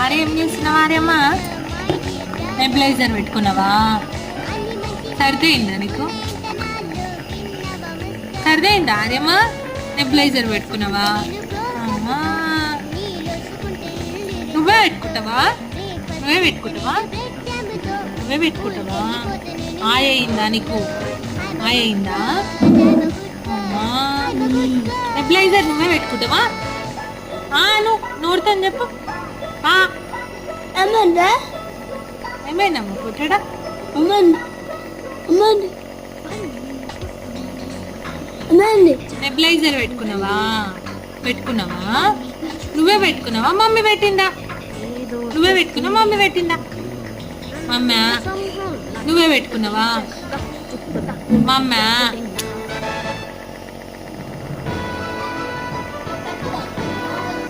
ఆరే ఏం చేస్తున్నావా ఆర్యమ్మా? నెబిలైజర్ పెట్టుకున్నావా? సర్ది అయిందా నీకు? సర్ది అయిందా ఆర్యమ్మా? నెబిలైజర్ పెట్టుకున్నావా? అమ్మా నువ్వే పెట్టుకుంటావా? నువ్వే పెట్టుకుంటావా? నువ్వే పెట్టుకుంటావా? ఆయ అయిందా నీకు? ఆయ అయిందా? అమ్మా నెబిలైజర్ నువ్వే పెట్టుకుంటావా? నువ్వు నోరుతో చెప్పు. ఏమైందమ్మా పుట్టడా? నెబిలైజర్ పెట్టుకున్నావా? పెట్టుకున్నావా? నువ్వే పెట్టుకున్నావా మమ్మీ పెట్టిందా? నువ్వే పెట్టుకున్నావా మమ్మీ పెట్టిందా? మమ్మా నువ్వే పెట్టుకున్నావా? మమ్మా